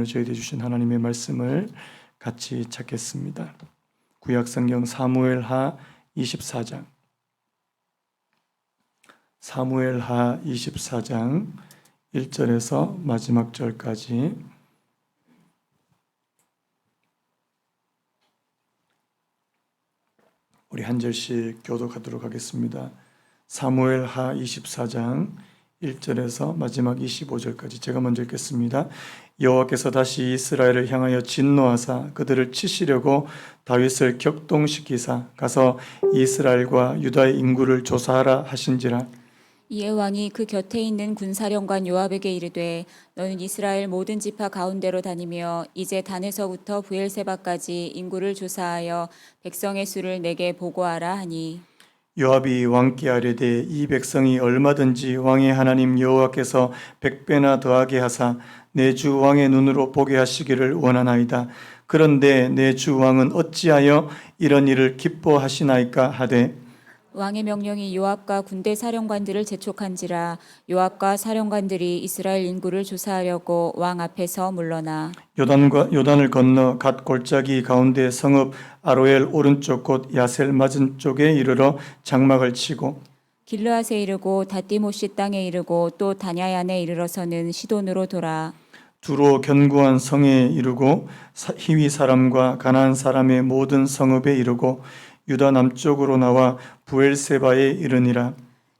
저희에게 주신 하나님의 말씀을 같이 찾겠습니다. 구약성경 사무엘하 24장 사무엘하 24장 1절에서 마지막 절까지 우리 한 절씩 교독하도록 하겠습니다. 사무엘하 24장 1절에서 마지막 25절까지 제가 먼저 읽겠습니다. 여호와께서 다시 이스라엘을 향하여 진노하사 그들을 치시려고 다윗을 격동시키사 가서 이스라엘과 유다의 인구를 조사하라 하신지라. 이에 왕이 그 곁에 있는 군사령관 요압에게 이르되 너는 이스라엘 모든 지파 가운데로 다니며 이제 단에서부터 브엘세바까지 인구를 조사하여 백성의 수를 내게 보고하라 하니 요압이 왕께 아뢰되 이 백성이 얼마든지 왕의 하나님 여호와께서 100배나 더하게 하사 내 주 왕의 눈으로 보게 하시기를 원하나이다. 그런데 내 주 왕은 어찌하여 이런 일을 기뻐하시나이까 하되 왕의 명령이 요압과 군대 사령관들을 재촉한지라 요압과 사령관들이 이스라엘 인구를 조사하려고 왕 앞에서 물러나 요단을 건너 갓 골짜기 가운데 성읍 아로엘 오른쪽 곧 야셀 맞은 쪽에 이르러 장막을 치고 길르앗에 이르고 다띠모시 땅에 이르고 또 다냐얀에 이르러서는 시돈으로 돌아 두로 견고한 성에 이르고 히위 사람과 가나안 사람의 모든 성읍에 이르고 유다 남쪽으로 나와 부엘세바에 이르니라.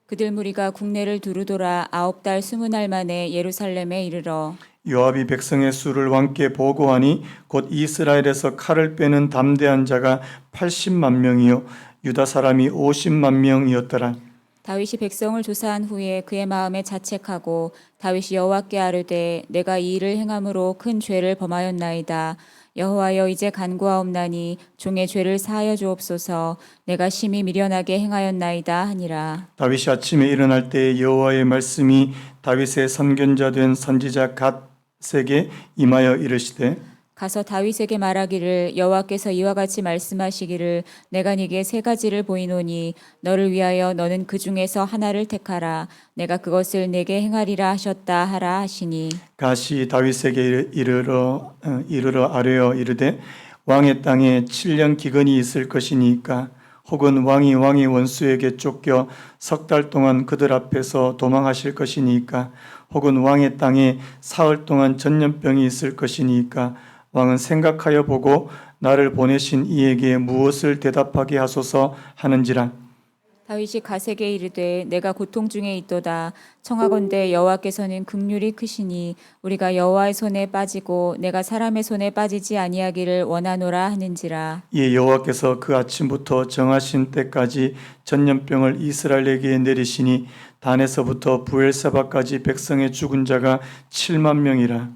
그들 무리가 국내를 두루 돌아 9달 20날 만에 예루살렘에 이르러 요압이 백성의 수를 왕께 보고하니 곧 이스라엘에서 칼을 빼는 담대한 자가 80만 명이요 유다 사람이 50만 명이었더라. 다윗이 백성을 조사한 후에 그의 마음에 자책하고 다윗이 여호와께 아뢰되 내가 이 일을 행함으로 큰 죄를 범하였나이다. 여호와여 이제 간구하옵나니 종의 죄를 사하여 주옵소서. 내가 심히 미련하게 행하였나이다 하니라. 다윗이 아침에 일어날 때 여호와의 말씀이 다윗의 선견자 된 선지자 갓에게 임하여 이르시되 가서 다윗에게 말하기를 여호와께서 이와 같이 말씀하시기를 내가 네게 3가지를 보이노니 너를 위하여 너는 그 중에서 하나를 택하라. 내가 그것을 네게 행하리라 하셨다 하라 하시니 갓이 다윗에게 이르러 아뢰어 이르되 왕의 땅에 7년 기근이 있을 것이니까 혹은 왕이 왕의 원수에게 쫓겨 3달 동안 그들 앞에서 도망하실 것이니까 혹은 왕의 땅에 사흘 동안 전염병이 있을 것이니까 왕은 생각하여 보고 나를 보내신 이에게 무엇을 대답하게 하소서 하는지라. 다윗이 갓에게 이르되 내가 고통 중에 있도다. 청하건대 여호와께서는 긍휼이 크시니 우리가 여호와의 손에 빠지고 내가 사람의 손에 빠지지 아니하기를 원하노라 하는지라. 이에 여호와께서 그 아침부터 정하신 때까지 전염병을 이스라엘에게 내리시니 단에서부터 부엘세바까지 백성의 죽은 자가 7만 명이라.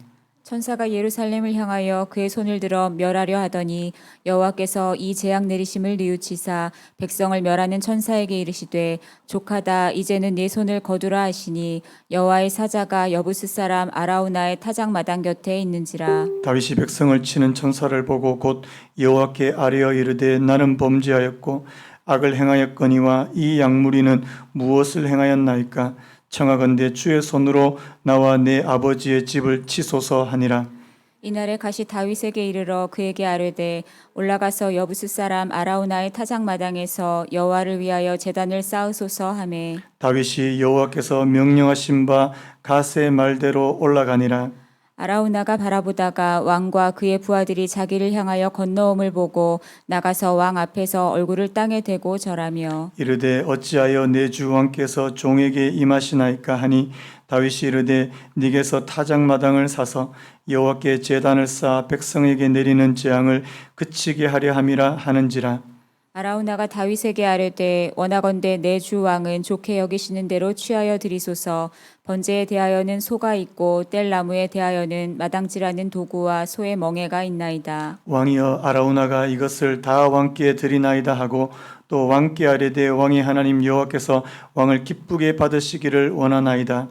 천사가 예루살렘을 향하여 그의 손을 들어 멸하려 하더니 여호와께서 이 재앙 내리심을 뉘우치사 백성을 멸하는 천사에게 이르시되 족하다 이제는 네 손을 거두라 하시니 여호와의 사자가 여부스 사람 아라우나의 타작 마당 곁에 있는지라. 다윗이 백성을 치는 천사를 보고 곧 여호와께 아뢰어 이르되 나는 범죄하였고 악을 행하였거니와 이 약무리는 무엇을 행하였나이까? 청하건대 주의 손으로 나와 내 아버지의 집을 치소서 하니라. 이날에 갓이 다윗에게 이르러 그에게 아뢰되 올라가서 여부스 사람 아라우나의 타작 마당에서 여호와를 위하여 제단을 쌓으소서 하매 다윗이 여호와께서 명령하신 바 갓의 말대로 올라가니라. 아라우나가 바라보다가 왕과 그의 부하들이 자기를 향하여 건너옴을 보고 나가서 왕 앞에서 얼굴을 땅에 대고 절하며 이르되 어찌하여 내 주 왕께서 종에게 임하시나이까 하니 다윗이 이르되 네게서 타작마당을 사서 여호와께 제단을 쌓아 백성에게 내리는 재앙을 그치게 하려 함이라 하는지라. 아라우나가 다윗에게 아뢰되 원하건대 내 주 왕은 좋게 여기시는 대로 취하여 드리소서. 번제에 대하여는 소가 있고 뗄나무에 대하여는 마당질하는 도구와 소의 멍에가 있나이다. 왕이여 아라우나가 이것을 다 왕께 드리나이다 하고 또 왕께 아뢰되 왕의 하나님 여호와께서 왕을 기쁘게 받으시기를 원하나이다.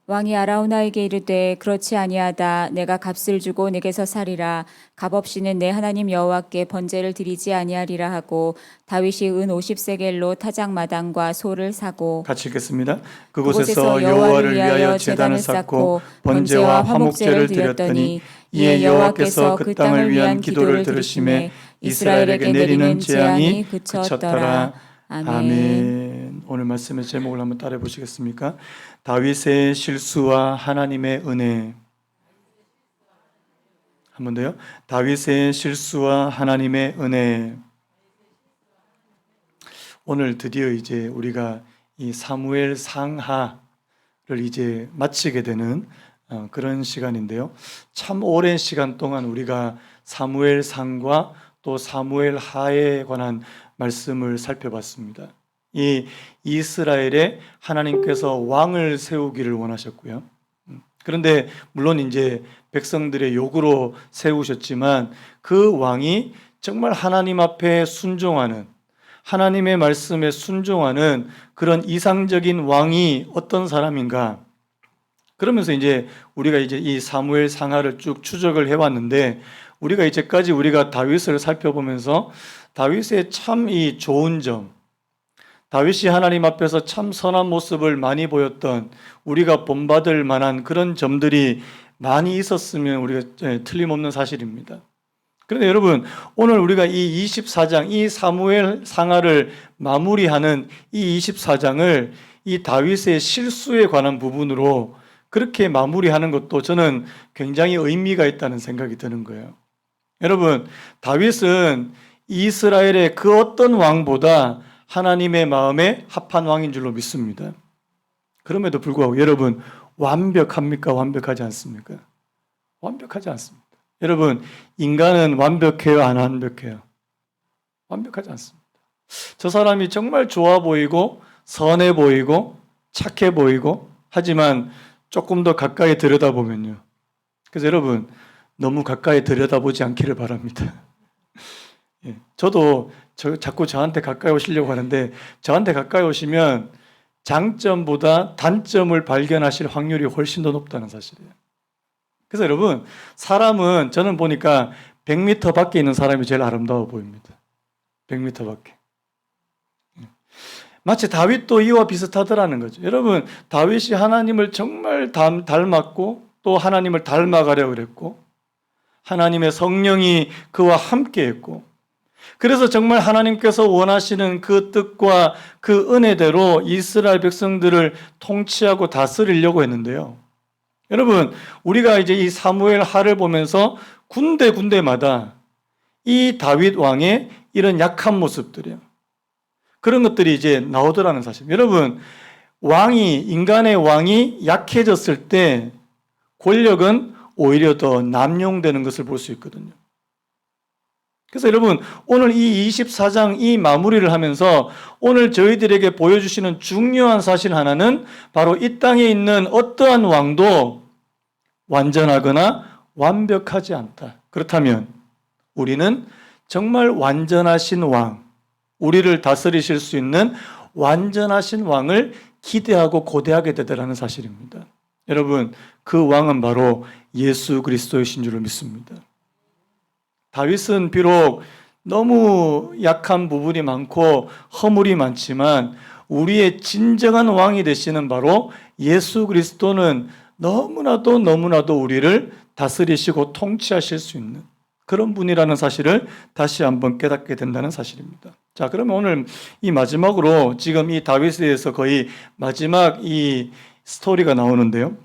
왕이 아라우나에게 이르되 그렇지 아니하다. 내가 값을 주고 내게서 사리라. 값 없이는 내 하나님 여호와께 번제를 드리지 아니하리라 하고 다윗이 은 50세겔로 타작마당과 소를 사고 같이 읽겠습니다. 그곳에서 여호와를 위하여 제단을 쌓고 번제와 화목제를 드렸더니 이에 여호와께서 그 땅을 위한 기도를 들으심에 이스라엘에게 내리는 재앙이 그쳤더라. 아멘. 오늘 말씀의 제목을 한번 따라해 보시겠습니까? 다윗의 실수와 하나님의 은혜. 한 번 더요. 다윗의 실수와 하나님의 은혜. 오늘 드디어 이제 우리가 이 사무엘 상하를 이제 마치게 되는 그런 시간인데요. 참 오랜 시간 동안 우리가 사무엘 상과 또 사무엘 하에 관한 말씀을 살펴봤습니다. 이 이스라엘에 하나님께서 왕을 세우기를 원하셨고요. 그런데 물론 이제 백성들의 요구로 세우셨지만 그 왕이 정말 하나님 앞에 순종하는, 하나님의 말씀에 순종하는 그런 이상적인 왕이 어떤 사람인가? 그러면서 이제 우리가 이제 이 사무엘 상하를 쭉 추적을 해왔는데, 우리가 이제까지 우리가 다윗을 살펴보면서 다윗의 참 이 좋은 점, 다윗이 하나님 앞에서 참 선한 모습을 많이 보였던, 우리가 본받을 만한 그런 점들이 많이 있었으면 우리가 틀림없는 사실입니다. 그런데 여러분, 오늘 우리가 이 24장, 이 사무엘 상하를 마무리하는 이 24장을 이 다윗의 실수에 관한 부분으로 그렇게 마무리하는 것도 저는 굉장히 의미가 있다는 생각이 드는 거예요. 여러분, 다윗은 이스라엘의 그 어떤 왕보다 하나님의 마음에 합한 왕인 줄로 믿습니다. 그럼에도 불구하고 여러분, 완벽합니까? 완벽하지 않습니까? 완벽하지 않습니다. 여러분, 인간은 완벽해요? 안 완벽해요? 완벽하지 않습니다. 저 사람이 정말 좋아 보이고 선해 보이고 착해 보이고 하지만 조금 더 가까이 들여다보면요. 그래서 여러분, 너무 가까이 들여다보지 않기를 바랍니다. 저도 자꾸 저한테 가까이 오시려고 하는데, 저한테 가까이 오시면 장점보다 단점을 발견하실 확률이 훨씬 더 높다는 사실이에요. 그래서 여러분, 사람은 저는 보니까 100m 밖에 있는 사람이 제일 아름다워 보입니다. 100m 밖에. 마치 다윗도 이와 비슷하더라는 거죠. 여러분, 다윗이 하나님을 정말 닮았고 또 하나님을 닮아가려고 그랬고 하나님의 성령이 그와 함께 했고, 그래서 정말 하나님께서 원하시는 그 뜻과 그 은혜대로 이스라엘 백성들을 통치하고 다스리려고 했는데요. 여러분, 우리가 이제 이 사무엘 하를 보면서 군데군데마다 이 다윗 왕의 이런 약한 모습들이요, 그런 것들이 이제 나오더라는 사실. 여러분, 인간의 왕이 약해졌을 때 권력은 오히려 더 남용되는 것을 볼 수 있거든요. 그래서 여러분, 오늘 이 24장 이 마무리를 하면서 오늘 저희들에게 보여주시는 중요한 사실 하나는 바로 이 땅에 있는 어떠한 왕도 완전하거나 완벽하지 않다. 그렇다면 우리는 정말 완전하신 왕, 우리를 다스리실 수 있는 완전하신 왕을 기대하고 고대하게 되더라는 사실입니다. 여러분, 그 왕은 바로 예수 그리스도이신 줄을 믿습니다. 다윗은 비록 너무 약한 부분이 많고 허물이 많지만 우리의 진정한 왕이 되시는 바로 예수 그리스도는 너무나도 우리를 다스리시고 통치하실 수 있는 그런 분이라는 사실을 다시 한번 깨닫게 된다는 사실입니다. 자, 그러면 오늘 이 마지막으로 지금 이 다윗에 대해서 거의 마지막 이 스토리가 나오는데요.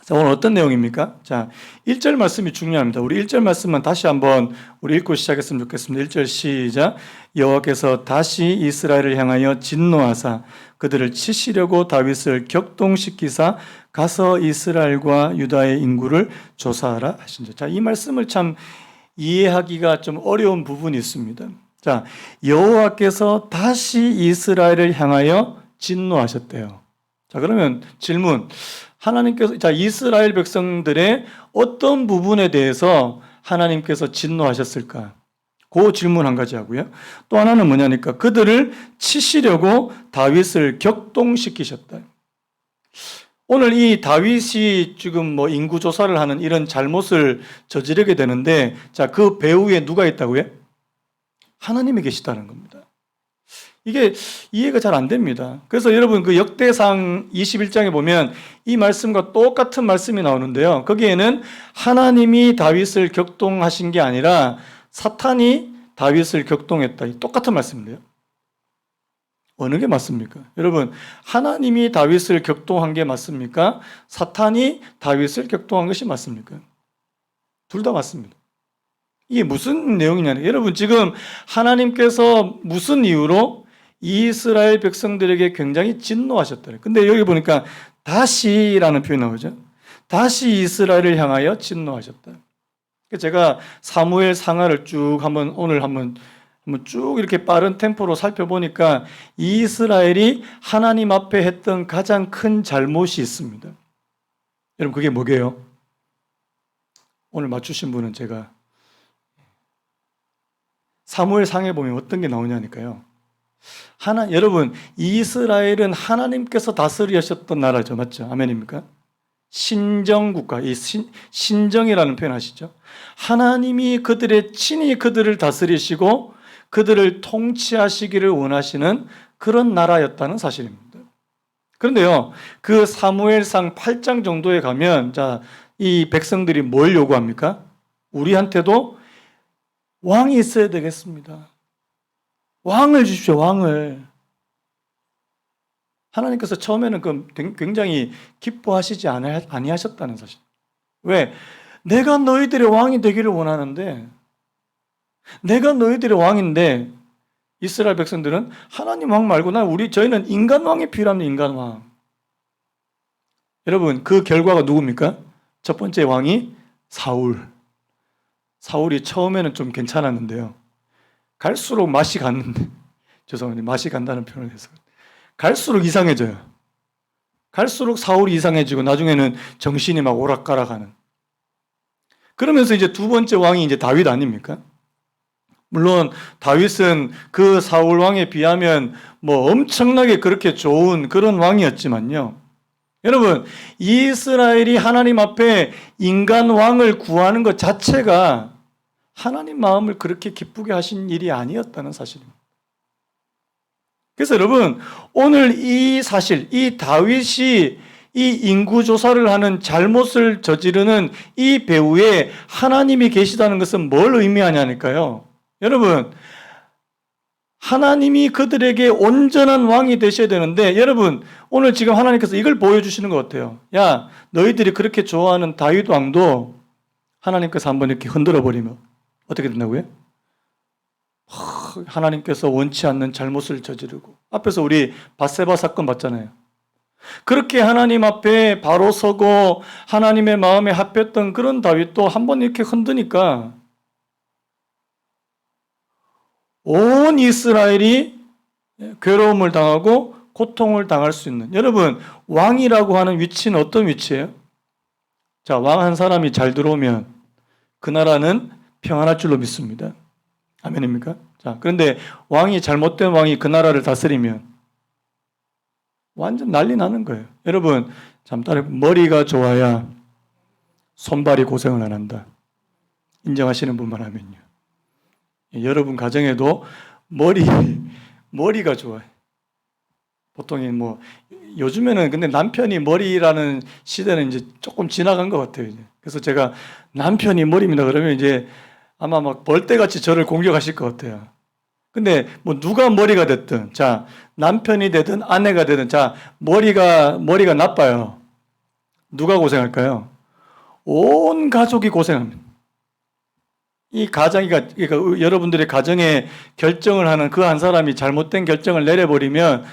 자, 오늘 어떤 내용입니까? 자, 1절 말씀이 중요합니다. 우리 1절 말씀만 다시 한번 우리 읽고 시작했으면 좋겠습니다. 1절 시작. 여호와께서 다시 이스라엘을 향하여 진노하사 그들을 치시려고 다윗을 격동시키사 가서 이스라엘과 유다의 인구를 조사하라 하신다. 자, 이 말씀을 참 이해하기가 좀 어려운 부분이 있습니다. 자, 여호와께서 다시 이스라엘을 향하여 진노하셨대요. 자, 그러면 질문. 하나님께서, 자, 이스라엘 백성들의 어떤 부분에 대해서 하나님께서 진노하셨을까? 그 질문 한 가지 하고요. 또 하나는 뭐냐니까 그들을 치시려고 다윗을 격동시키셨다. 오늘 이 다윗이 지금 뭐 인구 조사를 하는 이런 잘못을 저지르게 되는데, 자, 그 배후에 누가 있다고요? 하나님이 계시다는 겁니다. 이게 이해가 잘 안 됩니다. 그래서 여러분 그 역대상 21장에 보면 이 말씀과 똑같은 말씀이 나오는데요. 거기에는 하나님이 다윗을 격동하신 게 아니라 사탄이 다윗을 격동했다. 똑같은 말씀인데요. 어느 게 맞습니까? 여러분, 하나님이 다윗을 격동한 게 맞습니까? 사탄이 다윗을 격동한 것이 맞습니까? 둘 다 맞습니다. 이게 무슨 내용이냐면, 여러분 지금 하나님께서 무슨 이유로 이스라엘 백성들에게 굉장히 진노하셨다. 근데 여기 보니까 다시라는 표현이 나오죠. 다시 이스라엘을 향하여 진노하셨다. 제가 사무엘 상하를 쭉 오늘 한번 쭉 이렇게 빠른 템포로 살펴보니까 이스라엘이 하나님 앞에 했던 가장 큰 잘못이 있습니다. 여러분 그게 뭐게요? 오늘 맞추신 분은 제가 사무엘 상에 보면 어떤 게 나오냐니까요. 여러분 이스라엘은 하나님께서 다스리셨던 나라죠. 맞죠? 아멘입니까? 신정국가, 이 신정이라는 표현 아시죠? 하나님이 친히 그들을 다스리시고 그들을 통치하시기를 원하시는 그런 나라였다는 사실입니다. 그런데요, 그 사무엘상 8장 정도에 가면, 이 백성들이 뭘 요구합니까? 우리한테도 왕이 있어야 되겠습니다. 왕을 주십시오, 왕을. 하나님께서 처음에는 굉장히 기뻐하시지 아니하셨다는 사실. 왜? 내가 너희들의 왕이 되기를 원하는데, 내가 너희들의 왕인데, 이스라엘 백성들은 하나님 왕 말고 저희는 인간 왕이 필요합니다, 인간 왕. 여러분, 그 결과가 누굽니까? 첫 번째 왕이 사울. 사울이 처음에는 좀 괜찮았는데요. 갈수록 맛이 갔는데, 죄송합니다. 맛이 간다는 표현을 해서. 갈수록 이상해져요. 갈수록 사울이 이상해지고 나중에는 정신이 막 오락가락하는. 그러면서 이제 두 번째 왕이 이제 다윗 아닙니까? 물론 다윗은 그 사울 왕에 비하면 뭐 엄청나게 그렇게 좋은 그런 왕이었지만요. 여러분, 이스라엘이 하나님 앞에 인간 왕을 구하는 것 자체가 하나님 마음을 그렇게 기쁘게 하신 일이 아니었다는 사실입니다. 그래서 여러분, 오늘 이 사실, 이 다윗이 이 인구조사를 하는 잘못을 저지르는 이 배후에 하나님이 계시다는 것은 뭘 의미하냐니까요. 여러분, 하나님이 그들에게 온전한 왕이 되셔야 되는데, 여러분, 오늘 지금 하나님께서 이걸 보여주시는 것 같아요. 야, 너희들이 그렇게 좋아하는 다윗 왕도 하나님께서 한번 이렇게 흔들어 버리면 어떻게 된다고요? 하나님께서 원치 않는 잘못을 저지르고, 앞에서 우리 밧세바 사건 봤잖아요. 그렇게 하나님 앞에 바로 서고 하나님의 마음에 합했던 그런 다윗도 한번 이렇게 흔드니까 온 이스라엘이 괴로움을 당하고 고통을 당할 수 있는, 여러분, 왕이라고 하는 위치는 어떤 위치예요? 자, 왕 한 사람이 잘 들어오면 그 나라는 평안할 줄로 믿습니다. 아멘입니까? 자, 그런데 잘못된 왕이 그 나라를 다스리면 완전 난리 나는 거예요. 여러분, 머리가 좋아야 손발이 고생을 안 한다. 인정하시는 분만 하면요. 여러분 가정에도 머리가 좋아요. 보통 요즘에는 근데 남편이 머리라는 시대는 이제 조금 지나간 것 같아요. 이제. 그래서 제가 남편이 머리입니다 그러면 이제 아마 막 벌떼같이 저를 공격하실 것 같아요. 근데 누가 머리가 됐든, 자, 남편이 되든 아내가 되든, 자, 머리가 나빠요. 누가 고생할까요? 온 가족이 고생합니다. 이 그러니까 여러분들의 가정에 결정을 하는 그 한 사람이 잘못된 결정을 내려버리면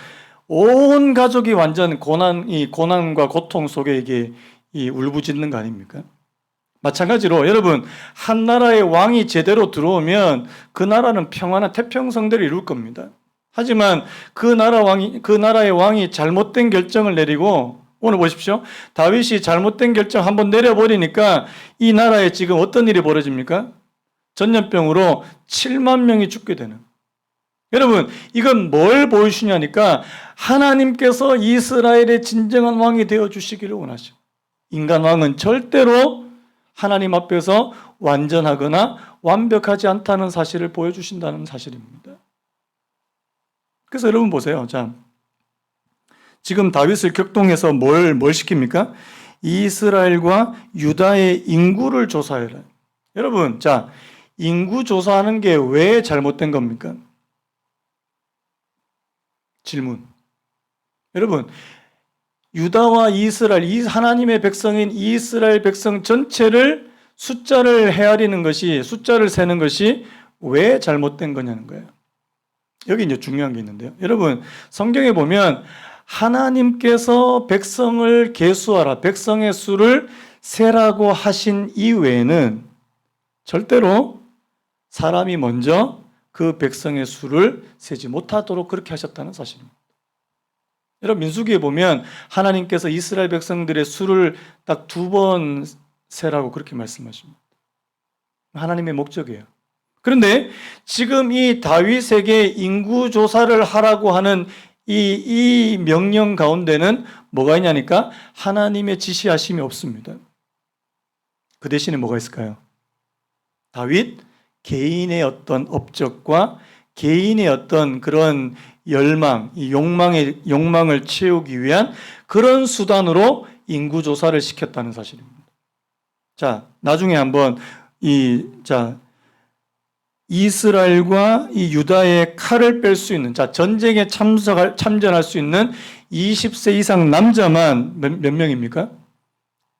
온 가족이 완전 고난과 고통 속에 이게 울부짖는 거 아닙니까? 마찬가지로 여러분, 한 나라의 왕이 제대로 들어오면 그 나라는 평안한 태평성대를 이룰 겁니다. 하지만 그 나라의 왕이 잘못된 결정을 내리고, 오늘 보십시오. 다윗이 잘못된 결정 한번 내려버리니까 이 나라에 지금 어떤 일이 벌어집니까? 전염병으로 7만 명이 죽게 되는. 여러분, 이건 뭘 보여주시냐니까 하나님께서 이스라엘의 진정한 왕이 되어주시기를 원하시고, 인간 왕은 절대로 하나님 앞에서 완전하거나 완벽하지 않다는 사실을 보여주신다는 사실입니다. 그래서 여러분 보세요. 자, 지금 다윗을 격동해서 뭘 시킵니까? 이스라엘과 유다의 인구를 조사해라. 여러분, 자, 인구 조사하는 게 왜 잘못된 겁니까? 질문. 여러분, 유다와 이스라엘, 이 하나님의 백성인 이스라엘 백성 전체를 숫자를 헤아리는 것이, 숫자를 세는 것이 왜 잘못된 거냐는 거예요. 여기 이제 중요한 게 있는데요. 여러분, 성경에 보면 하나님께서 백성을 계수하라, 백성의 수를 세라고 하신 이외에는 절대로 사람이 먼저 그 백성의 수를 세지 못하도록 그렇게 하셨다는 사실입니다. 여러분, 민수기에 보면 하나님께서 이스라엘 백성들의 수를 딱 2번 세라고 그렇게 말씀하십니다. 하나님의 목적이에요. 그런데 지금 이 다윗에게 인구 조사를 하라고 하는 이 명령 가운데는 뭐가 있냐니까 하나님의 지시하심이 없습니다. 그 대신에 뭐가 있을까요? 다윗 개인의 어떤 업적과 개인의 어떤 그런 열망, 이 욕망을 채우기 위한 그런 수단으로 인구 조사를 시켰다는 사실입니다. 자, 나중에 한번 이스라엘과 이 유다의 칼을 뺄 수 있는, 자, 전쟁에 참전할 수 있는 20세 이상 남자만 몇 명입니까?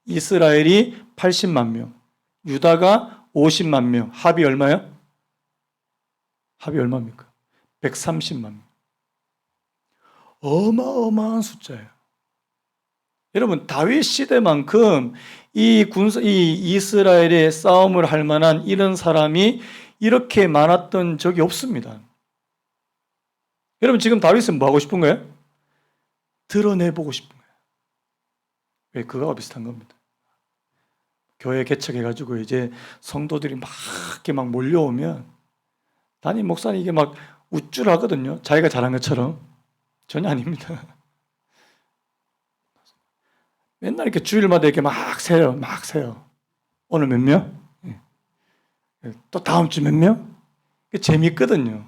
이스라엘이 80만 명, 유다가 50만 명, 합이 얼마요? 합이 얼마입니까? 130만 명. 어마어마한 숫자예요. 여러분, 다윗 시대만큼 이 이스라엘의 싸움을 할 만한 이런 사람이 이렇게 많았던 적이 없습니다. 여러분, 지금 다윗은 뭐 하고 싶은 거예요? 드러내보고 싶은 거예요. 왜? 그거와 비슷한 겁니다. 교회 개척해가지고 이제 성도들이 막 이렇게 막 몰려오면 담임 목사님 이게 막 우쭐하거든요. 자기가 잘한 것처럼. 전혀 아닙니다. 맨날 이렇게 주일마다 이렇게 막 세요. 오늘 몇 명? 또 다음 주 몇 명? 재밌거든요.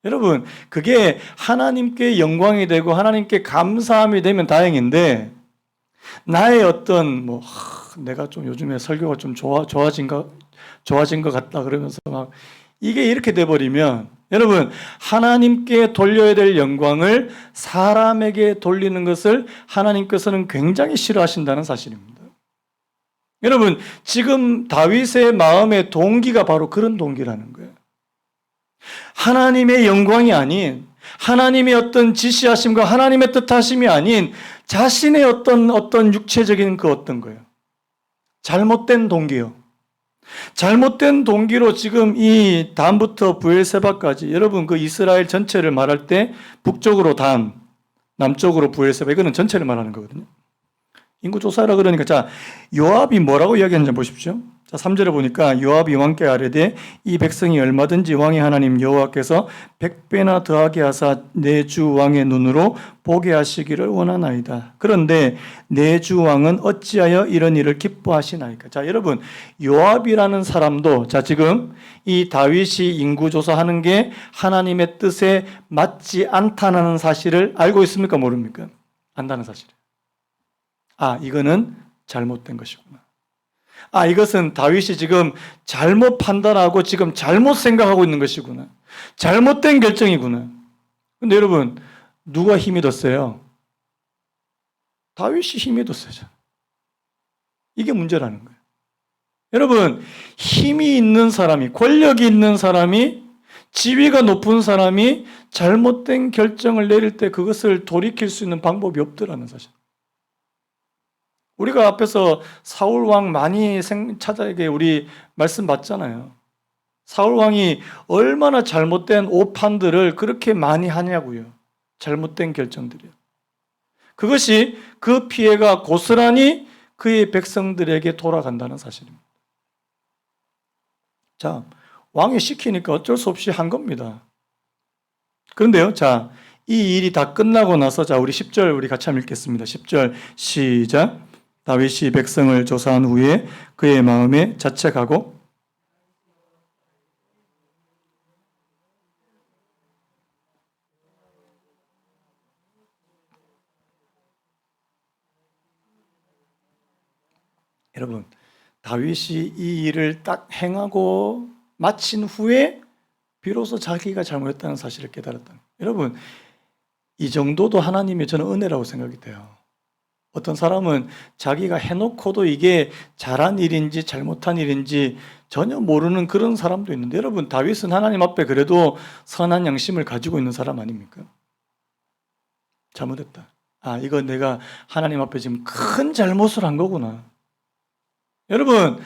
여러분, 그게 하나님께 영광이 되고 하나님께 감사함이 되면 다행인데, 나의 어떤 내가 좀 요즘에 설교가 좀 좋아진 것 같다 그러면서 막 이게 이렇게 돼 버리면, 여러분, 하나님께 돌려야 될 영광을 사람에게 돌리는 것을 하나님께서는 굉장히 싫어하신다는 사실입니다. 여러분, 지금 다윗의 마음의 동기가 바로 그런 동기라는 거예요. 하나님의 영광이 아닌, 하나님의 어떤 지시하심과 하나님의 뜻하심이 아닌 자신의 어떤 육체적인 그 어떤 거예요. 잘못된 동기요. 잘못된 동기로 지금 이 단부터 브엘세바까지, 여러분 그 이스라엘 전체를 말할 때 북쪽으로 단, 남쪽으로 브엘세바, 이거는 전체를 말하는 거거든요. 인구조사라 그러니까, 자, 요압이 뭐라고 이야기하는지 보십시오. 자, 3절에 보니까 요압이 왕께 아뢰되 이 백성이 얼마든지 왕의 하나님 여호와께서 100배나 더하게 하사 내 주 왕의 눈으로 보게 하시기를 원하나이다. 그런데 내 주 왕은 어찌하여 이런 일을 기뻐하시나이까. 자, 여러분, 요압이라는 사람도, 자, 지금 이 다윗이 인구조사하는 게 하나님의 뜻에 맞지 않다는 사실을 알고 있습니까? 모릅니까? 안다는 사실이에요. 아, 이거는 잘못된 것이구나. 아, 이것은 다윗이 지금 잘못 판단하고 지금 잘못 생각하고 있는 것이구나. 잘못된 결정이구나. 근데 여러분, 누가 힘이 더 세요? 다윗이 힘이 더 세죠. 이게 문제라는 거예요. 여러분, 힘이 있는 사람이, 권력이 있는 사람이, 지위가 높은 사람이 잘못된 결정을 내릴 때 그것을 돌이킬 수 있는 방법이 없더라는 사실. 우리가 앞에서 사울 왕 많이 찾아게 우리 말씀 봤잖아요. 사울 왕이 얼마나 잘못된 오판들을 그렇게 많이 하냐고요. 잘못된 결정들이요. 그것이 그 피해가 고스란히 그의 백성들에게 돌아간다는 사실입니다. 자, 왕이 시키니까 어쩔 수 없이 한 겁니다. 그런데요, 자, 이 일이 다 끝나고 나서, 자, 우리 10절 우리 같이 한번 읽겠습니다. 10절 시작. 다윗이 백성을 조사한 후에 그의 마음에 자책하고 여러분, 다윗이 이 일을 딱 행하고 마친 후에 비로소 자기가 잘못했다는 사실을 깨달았다. 여러분, 이 정도도 하나님의 저는 은혜라고 생각이 돼요. 어떤 사람은 자기가 해놓고도 이게 잘한 일인지 잘못한 일인지 전혀 모르는 그런 사람도 있는데, 여러분, 다윗은 하나님 앞에 그래도 선한 양심을 가지고 있는 사람 아닙니까? 잘못했다. 아, 이거 내가 하나님 앞에 지금 큰 잘못을 한 거구나. 여러분,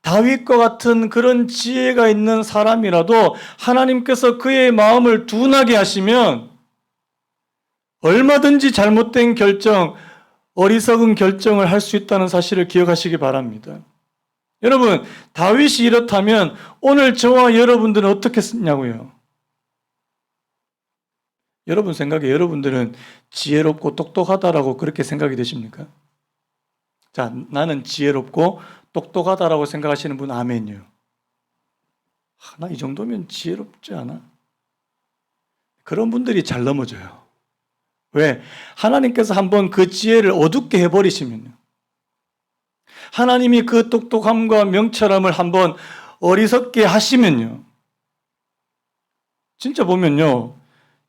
다윗과 같은 그런 지혜가 있는 사람이라도 하나님께서 그의 마음을 둔하게 하시면 얼마든지 잘못된 결정, 어리석은 결정을 할 수 있다는 사실을 기억하시기 바랍니다. 여러분, 다윗이 이렇다면 오늘 저와 여러분들은 어떻게 쓰냐고요? 여러분 생각에 여러분들은 지혜롭고 똑똑하다라고 그렇게 생각이 되십니까? 자, 나는 지혜롭고 똑똑하다라고 생각하시는 분 아멘요. 나 이 정도면 지혜롭지 않아? 그런 분들이 잘 넘어져요. 왜? 하나님께서 한번 그 지혜를 어둡게 해버리시면요. 하나님이 그 똑똑함과 명철함을 한번 어리석게 하시면요. 진짜 보면요.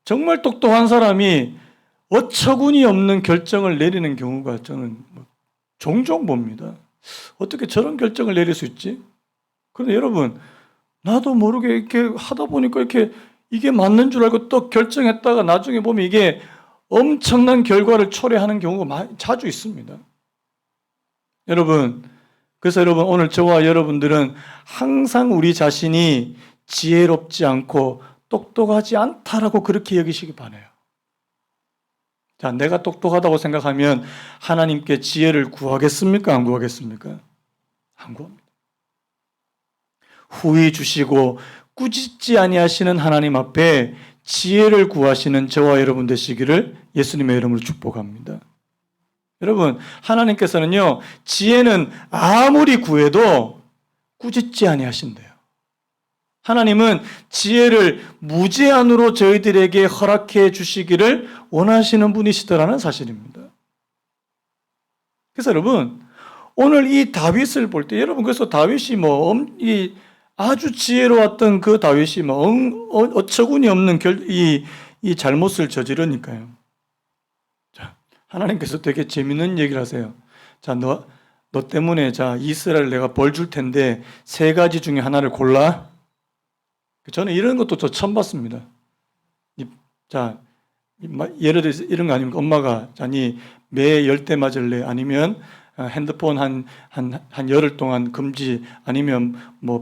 정말 똑똑한 사람이 어처구니 없는 결정을 내리는 경우가 저는 종종 봅니다. 어떻게 저런 결정을 내릴 수 있지? 그런데 여러분, 나도 모르게 이렇게 하다 보니까 이렇게 이게 맞는 줄 알고 또 결정했다가 나중에 보면 이게 엄청난 결과를 초래하는 경우가 자주 있습니다. 여러분, 그래서 여러분, 오늘 저와 여러분들은 항상 우리 자신이 지혜롭지 않고 똑똑하지 않다라고 그렇게 여기시기 바라요. 자, 내가 똑똑하다고 생각하면 하나님께 지혜를 구하겠습니까? 안 구하겠습니까? 안 구합니다. 후히 주시고 꾸짖지 아니하시는 하나님 앞에 지혜를 구하시는 저와 여러분 되시기를 예수님의 이름으로 축복합니다. 여러분, 하나님께서는요, 지혜는 아무리 구해도 꾸짖지 아니하신대요. 하나님은 지혜를 무제한으로 저희들에게 허락해 주시기를 원하시는 분이시더라는 사실입니다. 그래서 여러분, 오늘 이 다윗을 볼 때, 여러분, 그래서 다윗이 이 아주 지혜로웠던 그 다윗이 어처구니 없는 이 잘못을 저지르니까요. 자, 하나님께서 되게 재밌는 얘기를 하세요. 자, 너 때문에 이스라엘 내가 벌 줄 텐데 3가지 중에 하나를 골라. 저는 이런 것도 저 처음 봤습니다. 자, 예를 들어서 이런 거 아닙니까? 엄마가 매 10대 맞을래? 아니면 핸드폰 한 열흘 동안 금지, 아니면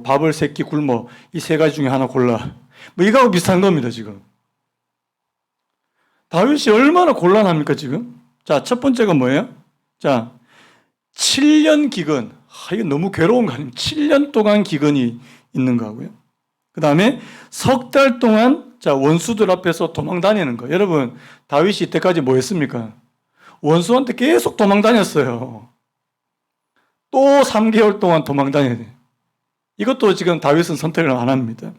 밥을 3끼 굶어. 이 3가지 중에 하나 골라. 이거하고 비슷한 겁니다, 지금. 다윗이 얼마나 곤란합니까, 지금? 자, 첫 번째가 뭐예요? 자, 7년 기근. 이거 너무 괴로운 거 아닙니까? 7년 동안 기근이 있는 거고요. 그 다음에 3달 동안 원수들 앞에서 도망 다니는 거. 여러분, 다윗이 이때까지 뭐 했습니까? 원수한테 계속 도망 다녔어요. 또 3개월 동안 도망 다녀야 돼요. 이것도 지금 다윗은 선택을 안 합니다.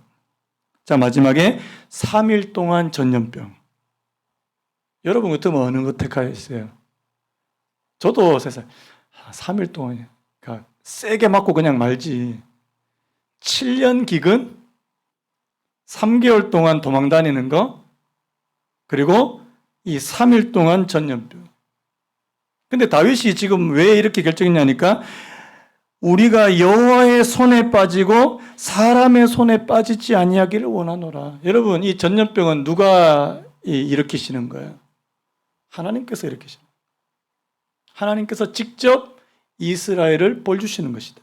자, 마지막에 3일 동안 전염병. 여러분 같으면 어느 거 택하겠어요? 저도 세상 3일 동안 세게 맞고 그냥 말지. 7년 기근, 3개월 동안 도망 다니는 거, 그리고 이 3일 동안 전염병. 근데 다윗이 지금 왜 이렇게 결정했냐니까, 우리가 여호와의 손에 빠지고 사람의 손에 빠지지 아니하기를 원하노라. 여러분, 이 전염병은 누가 일으키시는 거예요? 하나님께서 일으키시는 거예요. 하나님께서 직접 이스라엘을 벌 주시는 것이다.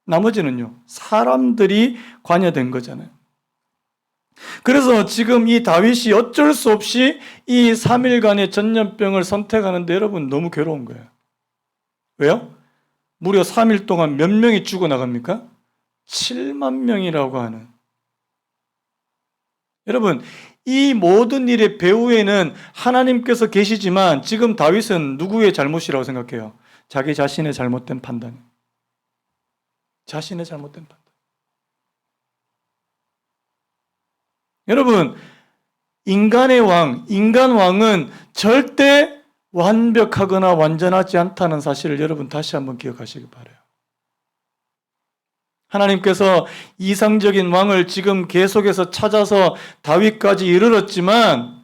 나머지는요, 사람들이 관여된 거잖아요. 그래서 지금 이 다윗이 어쩔 수 없이 이 3일간의 전염병을 선택하는데 여러분 너무 괴로운 거예요. 왜요? 무려 3일 동안 몇 명이 죽어나갑니까? 7만 명이라고 하는. 여러분, 이 모든 일의 배후에는 하나님께서 계시지만 지금 다윗은 누구의 잘못이라고 생각해요? 자기 자신의 잘못된 판단. 자신의 잘못된 판단. 여러분, 인간의 왕, 인간 왕은 절대 완벽하거나 완전하지 않다는 사실을 여러분 다시 한번 기억하시기 바라요. 하나님께서 이상적인 왕을 지금 계속해서 찾아서 다윗까지 이르렀지만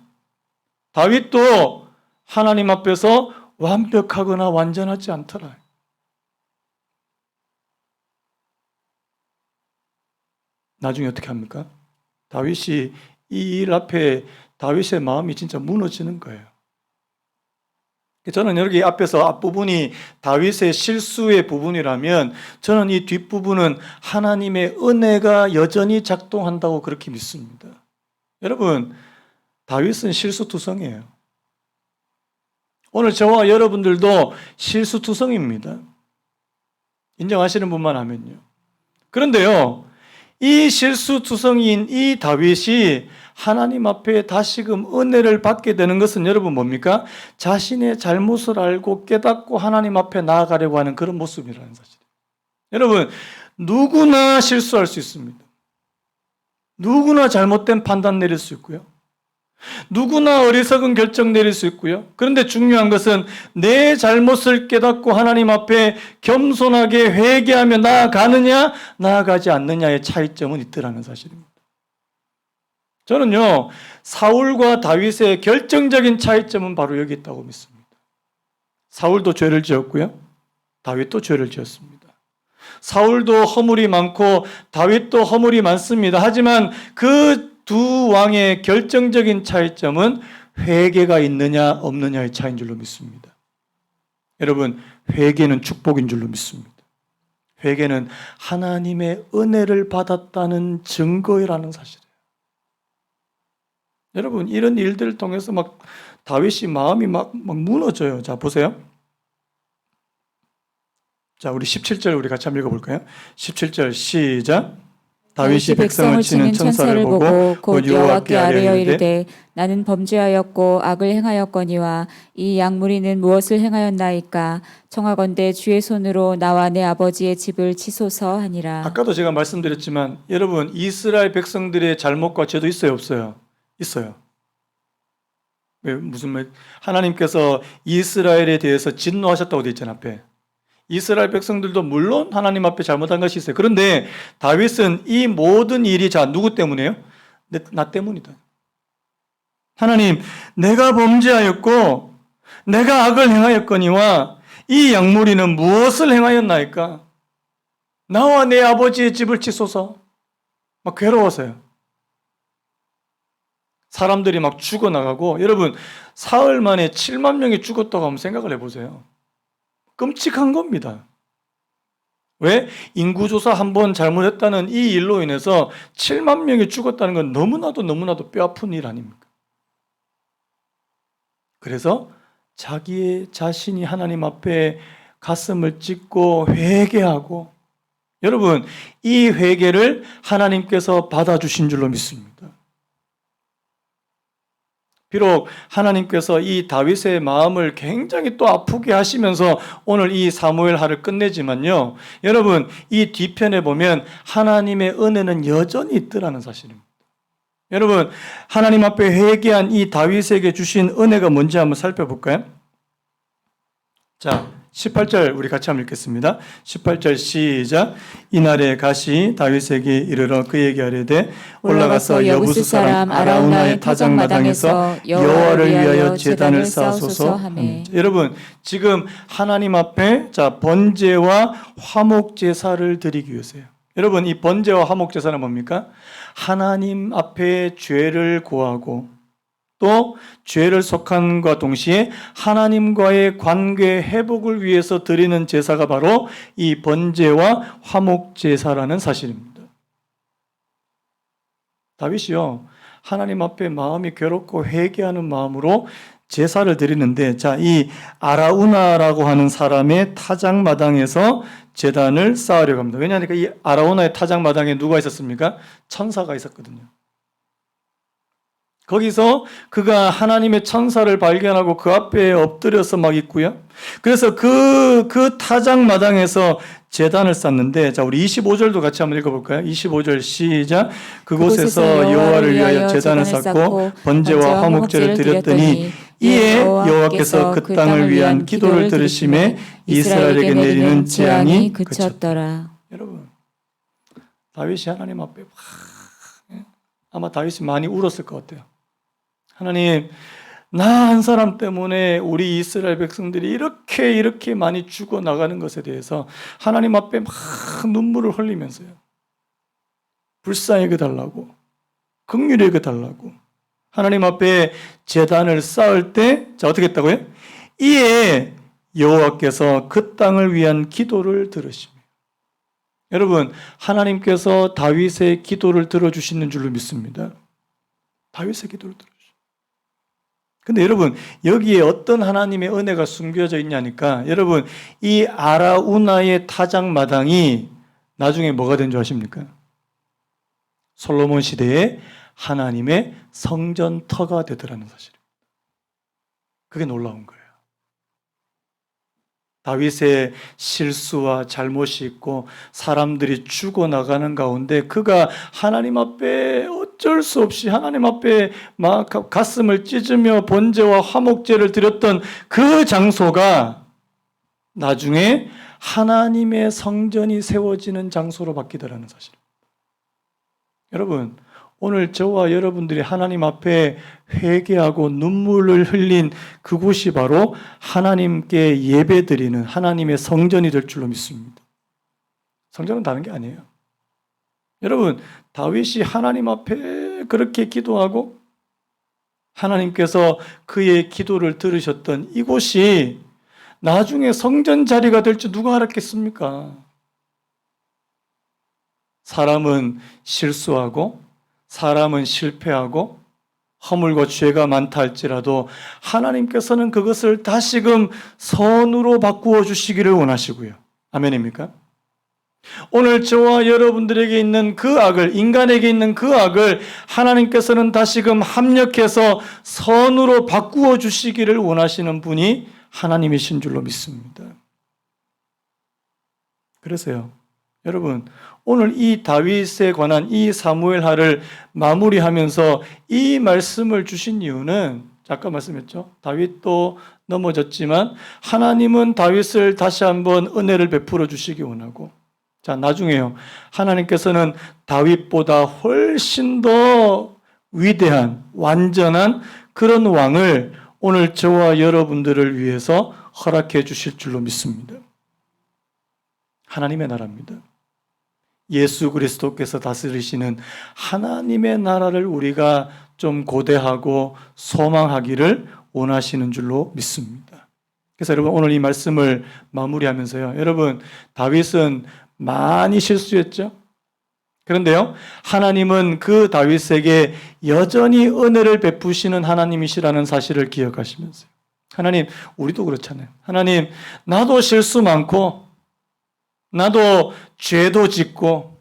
다윗도 하나님 앞에서 완벽하거나 완전하지 않더라. 나중에 어떻게 합니까? 다윗이 이 일 앞에 다윗의 마음이 진짜 무너지는 거예요. 저는 여기 앞에서 앞부분이 다윗의 실수의 부분이라면 저는 이 뒷부분은 하나님의 은혜가 여전히 작동한다고 그렇게 믿습니다. 여러분, 다윗은 실수투성이에요. 오늘 저와 여러분들도 실수투성입니다. 인정하시는 분만 하면요. 그런데요, 이 실수투성이인 이 다윗이 하나님 앞에 다시금 은혜를 받게 되는 것은 여러분 뭡니까? 자신의 잘못을 알고 깨닫고 하나님 앞에 나아가려고 하는 그런 모습이라는 사실이에요. 여러분, 누구나 실수할 수 있습니다. 누구나 잘못된 판단 내릴 수 있고요. 누구나 어리석은 결정 내릴 수 있고요. 그런데 중요한 것은 내 잘못을 깨닫고 하나님 앞에 겸손하게 회개하며 나아가느냐 나아가지 않느냐의 차이점은 있더라는 사실입니다. 저는요, 사울과 다윗의 결정적인 차이점은 바로 여기 있다고 믿습니다. 사울도 죄를 지었고요, 다윗도 죄를 지었습니다. 사울도 허물이 많고 다윗도 허물이 많습니다. 하지만 그 두 왕의 결정적인 차이점은 회개가 있느냐 없느냐의 차이인 줄로 믿습니다. 여러분, 회개는 축복인 줄로 믿습니다. 회개는 하나님의 은혜를 받았다는 증거라는 사실이에요. 여러분, 이런 일들을 통해서 막 다윗이 마음이 막 무너져요. 자, 보세요. 자, 우리 17절 우리 같이 한번 읽어볼까요? 17절 시작. 다윗이 백성을 치는 천사를 보고 곧 여호와께 아뢰어 이르되 나는 범죄하였고 악을 행하였거니와 이 양무리는 무엇을 행하였나이까? 청하건대 주의 손으로 나와 내 아버지의 집을 치소서 하니라. 아까도 제가 말씀드렸지만 여러분, 이스라엘 백성들의 잘못과 죄도 있어요, 없어요? 있어요. 왜, 무슨 말? 하나님께서 이스라엘에 대해서 진노하셨다고 되어 있잖아요, 앞에. 이스라엘 백성들도 물론 하나님 앞에 잘못한 것이 있어요. 그런데 다윗은 이 모든 일이 자, 누구 때문이에요? 나 때문이다. 하나님, 내가 범죄하였고 내가 악을 행하였거니와 이 양무리는 무엇을 행하였나이까? 나와 내 아버지의 집을 치소서. 막 괴로워서요. 사람들이 막 죽어나가고, 여러분, 사흘 만에 7만 명이 죽었다고 한번 생각을 해보세요. 끔찍한 겁니다. 왜? 인구조사 한번 잘못했다는 이 일로 인해서 7만 명이 죽었다는 건 너무나도 뼈아픈 일 아닙니까? 그래서 자기의 자신이 하나님 앞에 가슴을 찢고 회개하고, 여러분, 이 회개를 하나님께서 받아주신 줄로 믿습니다. 비록 하나님께서 이 다윗의 마음을 굉장히 또 아프게 하시면서 오늘 이 사무엘하를 끝내지만요, 여러분, 이 뒤편에 보면 하나님의 은혜는 여전히 있더라는 사실입니다. 여러분, 하나님 앞에 회개한 이 다윗에게 주신 은혜가 뭔지 한번 살펴볼까요? 자, 18절 우리 같이 한번 읽겠습니다. 18절 시작. 이날에 가시 다윗에게 이르러 그에게 아뢰되 올라가서 여부스 사람 아라우나의 타작마당에서 여호와를 위하여 제단을 쌓소서 하매. 여러분, 지금 하나님 앞에 자, 번제와 화목 제사를 드리기 위해서요. 여러분, 이 번제와 화목 제사는 뭡니까? 하나님 앞에 죄를 고하고 또 죄를 속함과 동시에 하나님과의 관계 회복을 위해서 드리는 제사가 바로 이 번제와 화목 제사라는 사실입니다. 다윗이요, 하나님 앞에 마음이 괴롭고 회개하는 마음으로 제사를 드리는데, 자, 이 아라우나라고 하는 사람의 타작마당에서 제단을 쌓으려고 합니다. 왜냐하니까 이 아라우나의 타작마당에 누가 있었습니까? 천사가 있었거든요. 거기서 그가 하나님의 천사를 발견하고 그 앞에 엎드려서 막 있고요. 그래서 그 타작마당에서 제단을 쌓는데, 자, 우리 25절도 같이 한번 읽어볼까요? 25절 시작. 그곳에서 여호와를 위하여 제단을 쌓고 번제와 화목제를 드렸더니 이에 여호와께서 그 땅을 위한 기도를 들으심에 이스라엘에게 내리는 재앙이 그쳤더라. 여러분, 다윗이 하나님 앞에 아마 다윗이 많이 울었을 것 같아요. 하나님, 나 한 사람 때문에 우리 이스라엘 백성들이 이렇게 많이 죽어나가는 것에 대해서 하나님 앞에 막 눈물을 흘리면서요. 불쌍히 여겨달라고, 긍휼히 여겨달라고. 하나님 앞에 제단을 쌓을 때, 자, 어떻게 했다고요? 이에 여호와께서 그 땅을 위한 기도를 들으시며. 여러분, 하나님께서 다윗의 기도를 들어주시는 줄로 믿습니다. 다윗의 기도를 들어주시죠. 근데 여러분, 여기에 어떤 하나님의 은혜가 숨겨져 있냐니까, 여러분, 이 아라우나의 타작마당이 나중에 뭐가 된 줄 아십니까? 솔로몬 시대에 하나님의 성전터가 되더라는 사실입니다. 그게 놀라운 거예요. 다윗의 실수와 잘못이 있고 사람들이 죽어나가는 가운데 그가 하나님 앞에 어쩔 수 없이 하나님 앞에 막 가슴을 찢으며 번제와 화목제를 드렸던 그 장소가 나중에 하나님의 성전이 세워지는 장소로 바뀌더라는 사실입니다. 여러분, 오늘 저와 여러분들이 하나님 앞에 회개하고 눈물을 흘린 그곳이 바로 하나님께 예배드리는 하나님의 성전이 될 줄로 믿습니다. 성전은 다른 게 아니에요. 여러분, 다윗이 하나님 앞에 그렇게 기도하고 하나님께서 그의 기도를 들으셨던 이곳이 나중에 성전 자리가 될 줄 누가 알았겠습니까? 사람은 실수하고 사람은 실패하고 허물과 죄가 많다 할지라도 하나님께서는 그것을 다시금 선으로 바꾸어 주시기를 원하시고요. 아멘입니까? 오늘 저와 여러분들에게 있는 그 악을, 인간에게 있는 그 악을 하나님께서는 다시금 합력해서 선으로 바꾸어 주시기를 원하시는 분이 하나님이신 줄로 믿습니다. 그래서요, 여러분, 오늘 이 다윗에 관한 이 사무엘하를 마무리하면서 이 말씀을 주신 이유는, 아까 말씀했죠. 다윗도 넘어졌지만 하나님은 다윗을 다시 한번 은혜를 베풀어 주시기 원하고, 자, 나중에요, 하나님께서는 다윗보다 훨씬 더 위대한 완전한 그런 왕을 오늘 저와 여러분들을 위해서 허락해 주실 줄로 믿습니다. 하나님의 나라입니다. 예수 그리스도께서 다스리시는 하나님의 나라를 우리가 좀 고대하고 소망하기를 원하시는 줄로 믿습니다. 그래서 여러분, 오늘 이 말씀을 마무리하면서요, 여러분, 다윗은 많이 실수했죠. 그런데요, 하나님은 그 다윗에게 여전히 은혜를 베푸시는 하나님이시라는 사실을 기억하시면서요, 하나님, 우리도 그렇잖아요. 하나님, 나도 실수 많고 나도 죄도 짓고,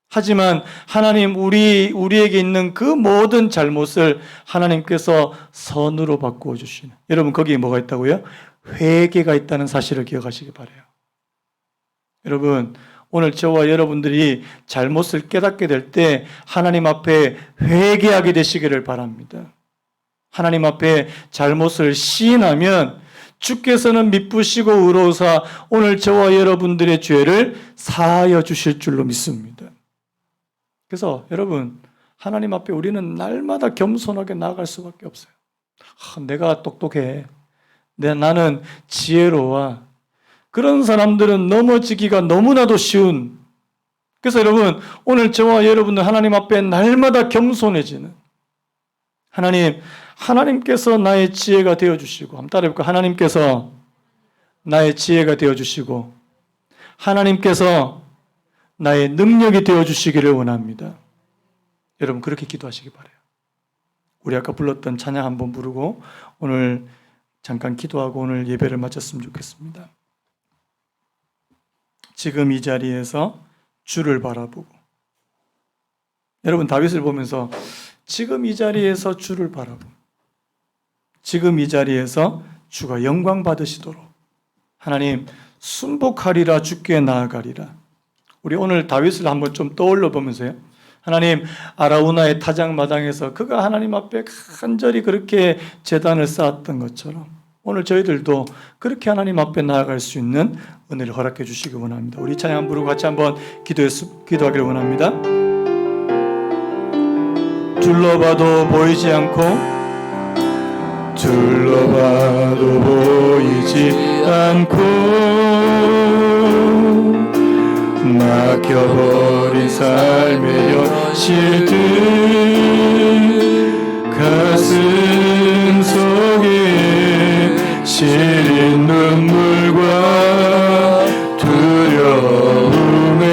하지만 하나님, 우리에게 있는 그 모든 잘못을 하나님께서 선으로 바꾸어 주시는, 여러분, 거기에 뭐가 있다고요? 회개가 있다는 사실을 기억하시기 바라요. 여러분, 오늘 저와 여러분들이 잘못을 깨닫게 될 때 하나님 앞에 회개하게 되시기를 바랍니다. 하나님 앞에 잘못을 시인하면 주께서는 미쁘시고 의로우사 오늘 저와 여러분들의 죄를 사하여 주실 줄로 믿습니다. 그래서 여러분, 하나님 앞에 우리는 날마다 겸손하게 나아갈 수밖에 없어요. 내가 똑똑해, 나는 지혜로워. 그런 사람들은 넘어지기가 너무나도 쉬운. 그래서 여러분, 오늘 저와 여러분들 하나님 앞에 날마다 겸손해지는, 하나님께서 나의 지혜가 되어주시고, 한번 따라해볼까요? 하나님께서 나의 지혜가 되어주시고, 하나님께서 나의 능력이 되어주시기를 원합니다. 여러분, 그렇게 기도하시기 바라요. 우리 아까 불렀던 찬양 한번 부르고 오늘 잠깐 기도하고 오늘 예배를 마쳤으면 좋겠습니다. 지금 이 자리에서 주를 바라보고, 여러분, 다윗을 보면서 지금 이 자리에서 주를 바라보고, 지금 이 자리에서 주가 영광 받으시도록 하나님, 순복하리라, 주께 나아가리라. 우리 오늘 다윗을 한번 좀 떠올려 보면서요, 하나님, 아라우나의 타작마당에서 그가 하나님 앞에 간절히 그렇게 제단을 쌓았던 것처럼 오늘 저희들도 그렇게 하나님 앞에 나아갈 수 있는 은혜를 허락해 주시기 원합니다. 우리 찬양 부르고 같이 한번 기도하기를 원합니다. 둘러봐도 보이지 않고 둘러봐도 보이지 않고 막혀버린 삶의 현실들 가슴 속에 시린 눈물과 두려움에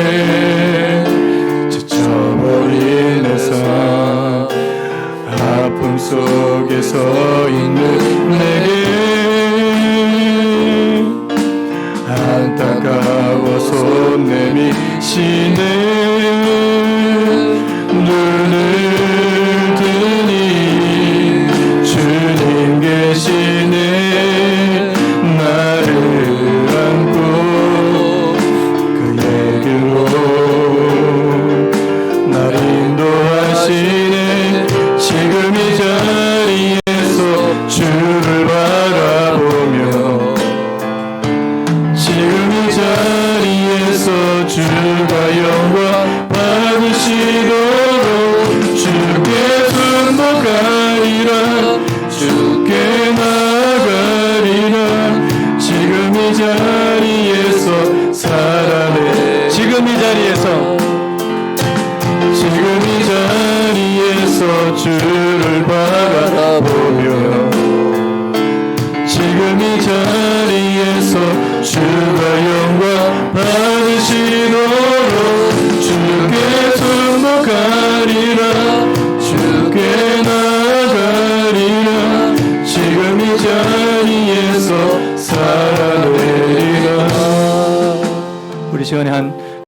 지쳐버린 내 삶 아픔 속에 서 있는 내게 안타까워 손 내미시네 눈을 뜨니 주님 계시네 나를 안고 그의 길로 날 인도하시네 지금 이 자리에서 주를 바라보며 지금 이 자리에서 주가 영광 받으시도록